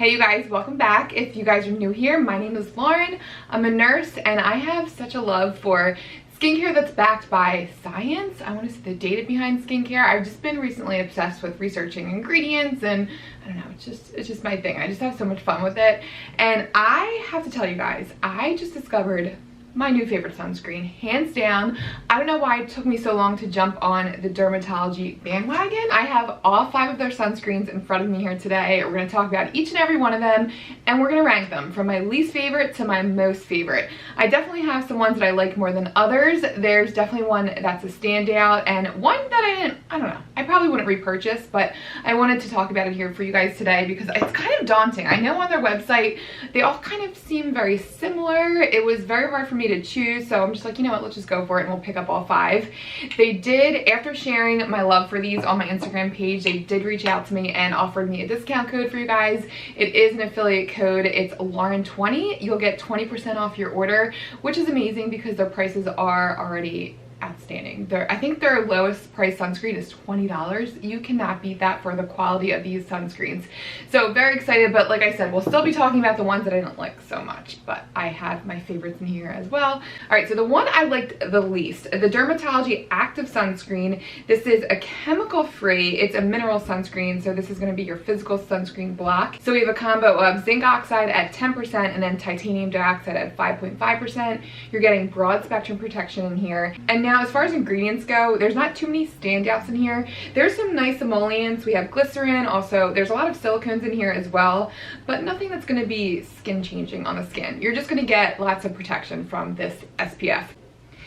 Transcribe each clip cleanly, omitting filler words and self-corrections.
Hey you guys, welcome back. If you guys are new here, my name is Lauren. I'm a nurse and I have such a love for skincare that's backed by science. I want to see the data behind skincare. I've just been recently obsessed with researching ingredients and I don't know, it's just my thing. I just have so much fun with it. And I have to tell you guys, I just discovered my new favorite sunscreen, hands down. I don't know why it took me so long to jump on the Drmtlgy bandwagon. I have all 5 of their sunscreens in front of me here today. We're going to talk about each and every one of them, and we're going to rank them from my least favorite to my most favorite. I definitely have some ones that I like more than others. There's definitely one that's a standout, and one that I don't know, I probably wouldn't repurchase, but I wanted to talk about it here for you guys today because it's kind of daunting. I know on their website, they all kind of seem very similar. It was very hard for me to choose, so I'm just like, you know what, let's just go for it and we'll pick up all 5. They did, after sharing my love for these on my Instagram page, they did reach out to me and offered me a discount code for you guys. It is an affiliate code. It's Lauren20. You'll get 20% off your order, which is amazing because their prices are already outstanding. I think their lowest price sunscreen is $20. You cannot beat that for the quality of these sunscreens. So very excited, but like I said, we'll still be talking about the ones that I don't like so much, but I have my favorites in here as well. All right, so the one I liked the least, the Drmtlgy Active Sunscreen. This is a chemical-free, it's a mineral sunscreen, so this is going to be your physical sunscreen block. So we have a combo of zinc oxide at 10% and then titanium dioxide at 5.5%. You're getting broad spectrum protection in here. And now as far as ingredients go, there's not too many standouts in here. There's some nice emollients. We have glycerin. Also, there's a lot of silicones in here as well, but nothing that's going to be skin changing on the skin. You're just going to get lots of protection from this SPF.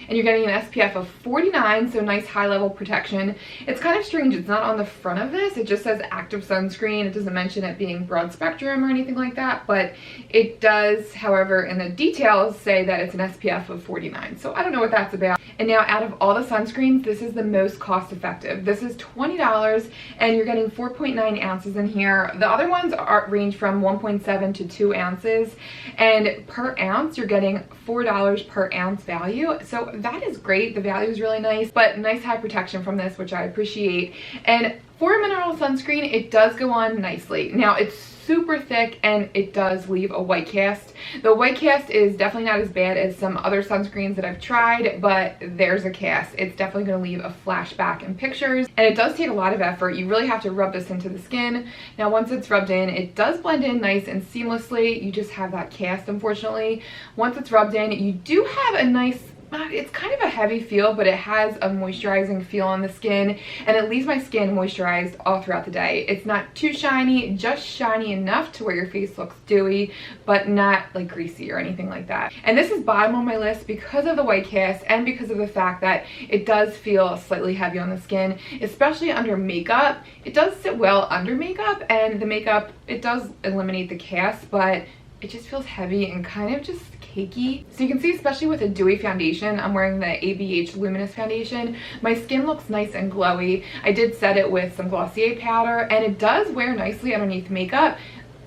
And you're getting an SPF of 49, so nice high level protection. It's kind of strange, it's not on the front of this, it just says active sunscreen. It doesn't mention it being broad spectrum or anything like that, but it does, however, in the details say that it's an SPF of 49, so I don't know what that's about. And now out of all the sunscreens, this is the most cost effective. This is $20 and you're getting 4.9 ounces in here. The other ones range from 1.7 to 2 ounces, and per ounce you're getting $4 per ounce value. So that is great. The value is really nice, but nice high protection from this, which I appreciate. And for a mineral sunscreen, it does go on nicely. Now it's super thick and it does leave a white cast. The white cast is definitely not as bad as some other sunscreens that I've tried, but there's a cast. It's definitely going to leave a flashback in pictures, and it does take a lot of effort. You really have to rub this into the skin. Now once it's rubbed in, it does blend in nice and seamlessly. You just have that cast, unfortunately. Once it's rubbed in, you do have a nice, it's kind of a heavy feel, but it has a moisturizing feel on the skin, and it leaves my skin moisturized all throughout the day. It's not too shiny, just shiny enough to where your face looks dewy, but not like greasy or anything like that. And this is bottom on my list because of the white cast and because of the fact that it does feel slightly heavy on the skin, especially under makeup. It does sit well under makeup, and the makeup, it does eliminate the cast, but it just feels heavy and kind of just cakey. So you can see, especially with a dewy foundation, I'm wearing the ABH Luminous foundation, my skin looks nice and glowy. I did set it with some Glossier powder and it does wear nicely underneath makeup.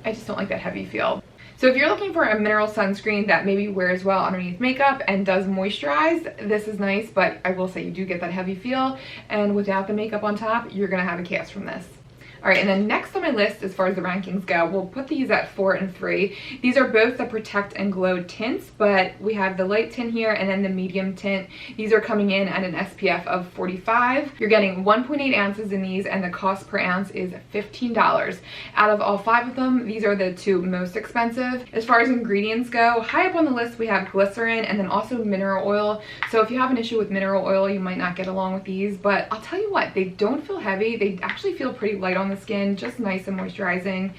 I just don't like that heavy feel. So if you're looking for a mineral sunscreen that maybe wears well underneath makeup and does moisturize, this is nice, but I will say you do get that heavy feel, and without the makeup on top, you're gonna have a cast from this. All right, and then next on my list, as far as the rankings go, we'll put these at 4 and 3. These are both the Protect and Glow tints, but we have the light tint here and then the medium tint. These are coming in at an SPF of 45. You're getting 1.8 ounces in these, and the cost per ounce is $15. Out of all 5 of them, these are the 2 most expensive. As far as ingredients go, high up on the list, we have glycerin and then also mineral oil. So if you have an issue with mineral oil, you might not get along with these, but I'll tell you what, they don't feel heavy. They actually feel pretty light on the skin, just nice and moisturizing.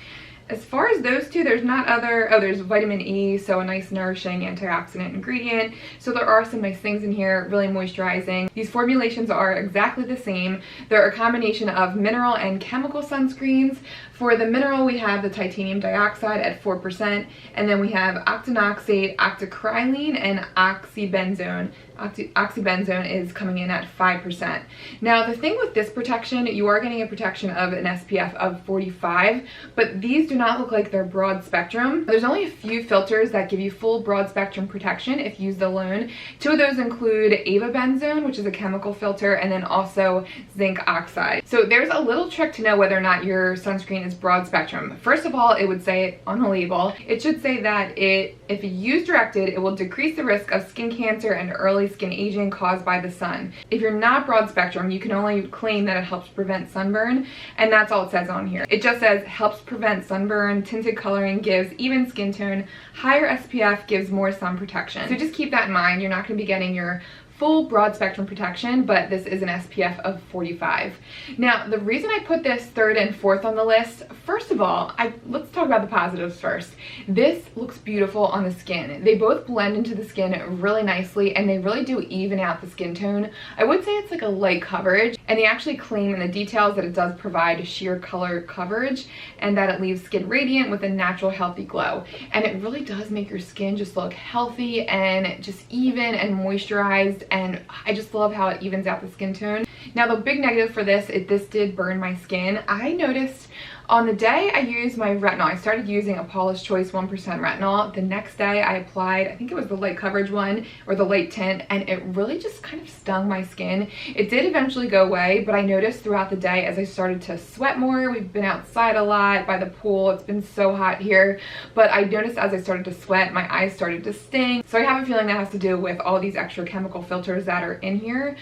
As far as those two, there's not other, there's vitamin E, so a nice nourishing antioxidant ingredient. So there are some nice things in here, really moisturizing. These formulations are exactly the same. They're a combination of mineral and chemical sunscreens. For the mineral, we have the titanium dioxide at 4%, and then we have octinoxate, octocrylene, and oxybenzone. oxybenzone is coming in at 5%. Now the thing with this protection, you are getting a protection of an SPF of 45, but these do not look like they're broad spectrum. There's only a few filters that give you full broad spectrum protection if used alone. 2 of those include avobenzone, which is a chemical filter, and then also zinc oxide. So there's a little trick to know whether or not your sunscreen is broad spectrum. First of all, it would say on the label, it should say that if used directed, it will decrease the risk of skin cancer and early skin aging caused by the sun. If you're not broad spectrum, you can only claim that it helps prevent sunburn, and that's all it says on here. It just says helps prevent sunburn, tinted coloring gives even skin tone, higher SPF gives more sun protection. So just keep that in mind. You're not going to be getting your full broad spectrum protection, but this is an SPF of 45. Now, the reason I put this 3rd and 4th on the list, first of all, let's talk about the positives first. This looks beautiful on the skin. They both blend into the skin really nicely, and they really do even out the skin tone. I would say it's like a light coverage, and they actually claim in the details that it does provide sheer color coverage and that it leaves skin radiant with a natural healthy glow. And it really does make your skin just look healthy and just even and moisturized, and I just love how it evens out the skin tone. Now the big negative for this, this did burn my skin. I noticed on the day I used my retinol, I started using a Paula's Choice 1% retinol. The next day I applied, I think it was the light coverage one or the light tint, and it really just kind of stung my skin. It did eventually go away, but I noticed throughout the day as I started to sweat more. We've been outside a lot by the pool. It's been so hot here, but I noticed as I started to sweat, my eyes started to sting. So I have a feeling that has to do with all these extra chemical filters that are in here.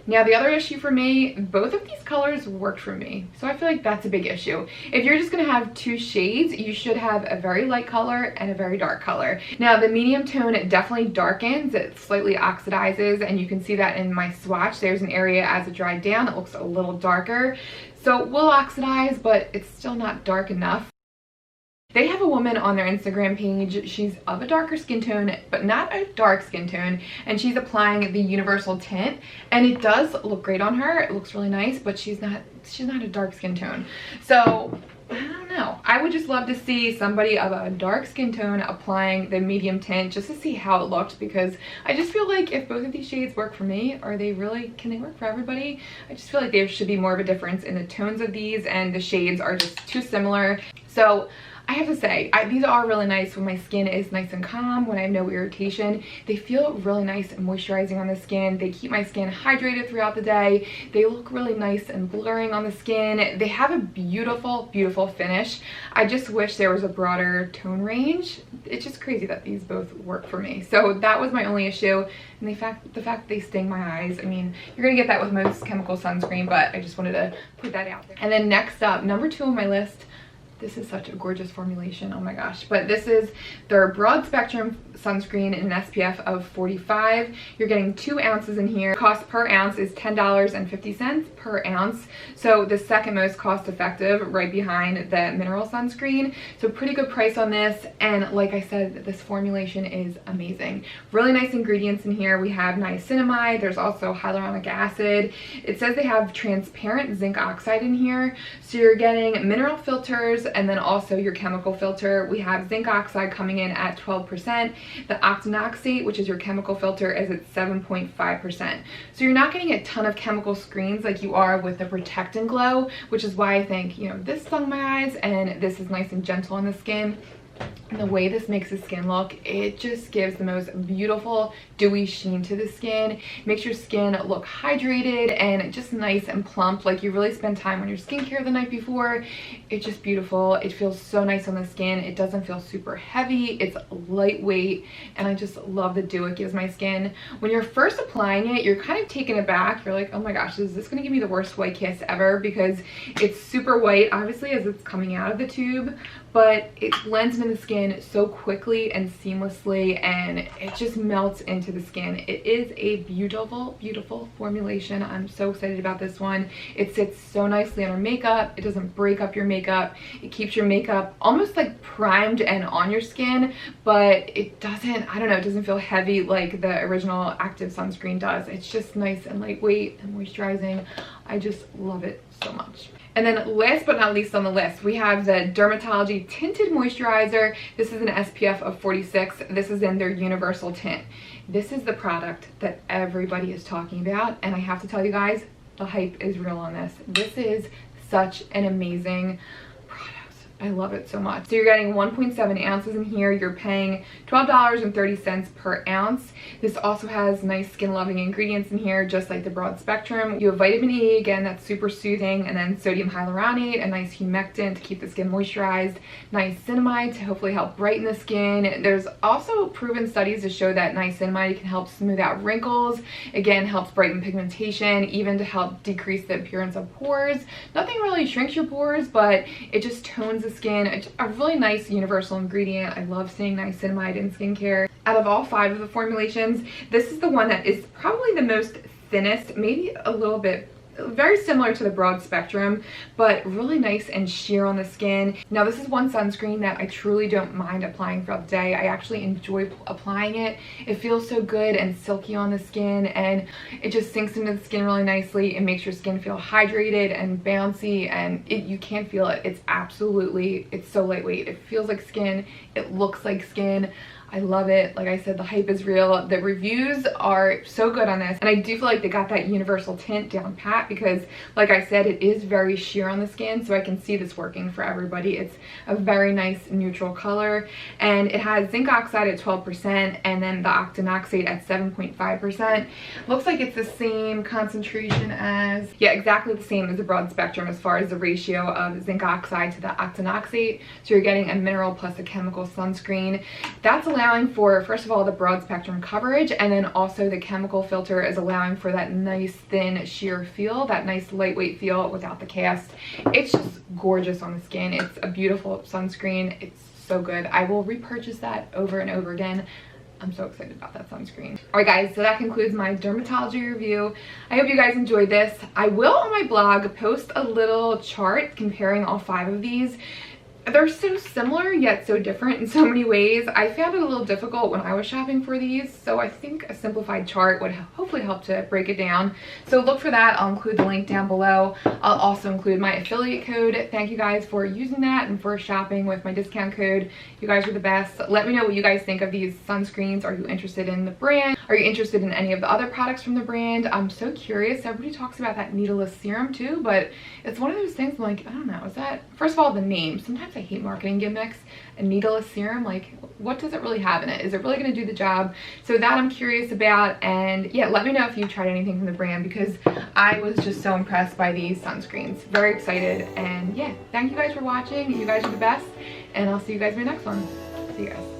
Now the other issue for me, both of these colors worked for me, so I feel like that's a big issue. If you're just going to have 2 shades, you should have a very light color and a very dark color. Now the medium tone, it definitely darkens, it slightly oxidizes, and you can see that in my swatch. There's an area as it dried down, it looks a little darker. So it will oxidize, but it's still not dark enough. They have a woman on their Instagram page, she's of a darker skin tone, but not a dark skin tone, and she's applying the universal tint, and it does look great on her. It looks really nice, but she's not a dark skin tone. So I don't know. I would just love to see somebody of a dark skin tone applying the medium tint just to see how it looked, because I just feel like if both of these shades work for me, can they work for everybody? I just feel like there should be more of a difference in the tones of these, and the shades are just too similar. So I have to say, these are really nice when my skin is nice and calm, when I have no irritation. They feel really nice and moisturizing on the skin. They keep my skin hydrated throughout the day. They look really nice and blurring on the skin. They have a beautiful, beautiful finish. I just wish there was a broader tone range. It's just crazy that these both work for me. So that was my only issue. And the fact that they sting my eyes, I mean, you're gonna get that with most chemical sunscreen, but I just wanted to put that out there. And then next up, number 2 on my list, this is such a gorgeous formulation, oh my gosh. But this is their broad spectrum sunscreen in an SPF of 45. You're getting 2 ounces in here. Cost per ounce is $10.50 per ounce. So the second most cost effective, right behind the mineral sunscreen. So pretty good price on this. And like I said, this formulation is amazing. Really nice ingredients in here. We have niacinamide. There's also hyaluronic acid. It says they have transparent zinc oxide in here. So you're getting mineral filters and then also your chemical filter. We have zinc oxide coming in at 12%. The octinoxate, which is your chemical filter, is at 7.5%. So you're not getting a ton of chemical screens like you are with the Protect and Glow, which is why I think, you know, this stung my eyes and this is nice and gentle on the skin. And the way this makes the skin look, it just gives the most beautiful dewy sheen to the skin. Makes your skin look hydrated and just nice and plump, like you really spend time on your skincare the night before. It's just beautiful. It feels so nice on the skin. It doesn't feel super heavy. It's lightweight, and I just love the dew it gives my skin. When you're first applying it, you're kind of taken aback. You're like, oh my gosh, is this going to give me the worst white kiss ever? Because it's super white, obviously, as it's coming out of the tube, but it blends into the skin so quickly and seamlessly, and it just melts into the skin. It is a beautiful, beautiful formulation. I'm so excited about this one. It sits so nicely on our makeup. It doesn't break up your makeup. It keeps your makeup almost like primed and on your skin, but it doesn't, I don't know, it doesn't feel heavy like the original active sunscreen does. It's just nice and lightweight and moisturizing. I just love it so much. And then last but not least on the list, we have the Drmtlgy Tinted Moisturizer. This is an SPF of 46. This is in their Universal Tint. This is the product that everybody is talking about, and I have to tell you guys, the hype is real on this. This is such an amazing product. I love it so much. So you're getting 1.7 ounces in here. You're paying $12.30 per ounce. This also has nice skin loving ingredients in here, just like the broad spectrum. You have vitamin E, again, that's super soothing, and then sodium hyaluronate, a nice humectant to keep the skin moisturized, niacinamide to hopefully help brighten the skin. There's also proven studies to show that niacinamide can help smooth out wrinkles, again, helps brighten pigmentation, even to help decrease the appearance of pores. Nothing really shrinks your pores, but it just tones the skin. A really nice universal ingredient. I love seeing niacinamide in skincare. Out of all 5 of the formulations, this is the one that is probably the most thinnest, maybe a little bit very similar to the broad spectrum, but really nice and sheer on the skin. Now this is one sunscreen that I truly don't mind applying throughout the day. I actually enjoy applying it. It feels so good and silky on the skin, and it just sinks into the skin really nicely. It makes your skin feel hydrated and bouncy, and you can't feel it. It's so lightweight. It feels like skin. It looks like skin. I love it. Like I said, the hype is real. The reviews are so good on this, and I do feel like they got that universal tint down pat because, like I said, it is very sheer on the skin, so I can see this working for everybody. It's a very nice neutral color, and it has zinc oxide at 12% and then the octinoxate at 7.5%. Looks like it's the same concentration as, yeah, exactly the same as the broad spectrum as far as the ratio of zinc oxide to the octinoxate. So you're getting a mineral plus a chemical sunscreen. That's allowing for, first of all, the broad spectrum coverage, and then also the chemical filter is allowing for that nice thin sheer feel, that nice lightweight feel without the cast. It's just gorgeous on the skin. It's a beautiful sunscreen. It's so good. I will repurchase that over and over again. I'm so excited about that sunscreen. All right, guys, so that concludes my dermatology review. I hope you guys enjoyed this. I will, on my blog, post a little chart comparing all 5 of these. They're so similar yet so different in so many ways. I found it a little difficult when I was shopping for these, so I think a simplified chart would hopefully help to break it down. So look for that. I'll include the link down below. I'll also include my affiliate code. Thank you guys for using that and for shopping with my discount code. You guys are the best. Let me know what you guys think of these sunscreens. Are you interested in the brand? Are you interested in any of the other products from the brand? I'm so curious. Everybody talks about that needleless serum too, but it's one of those things I'm like, I don't know, is that, first of all, the name. Sometimes I hate marketing gimmicks. A needleless serum, like, what does it really have in it? Is it really going to do the job? So that I'm curious about, and yeah, let me know if you've tried anything from the brand, because I was just so impressed by these sunscreens. Very excited, and yeah, thank you guys for watching. You guys are the best, and I'll see you guys in my next one. See you guys.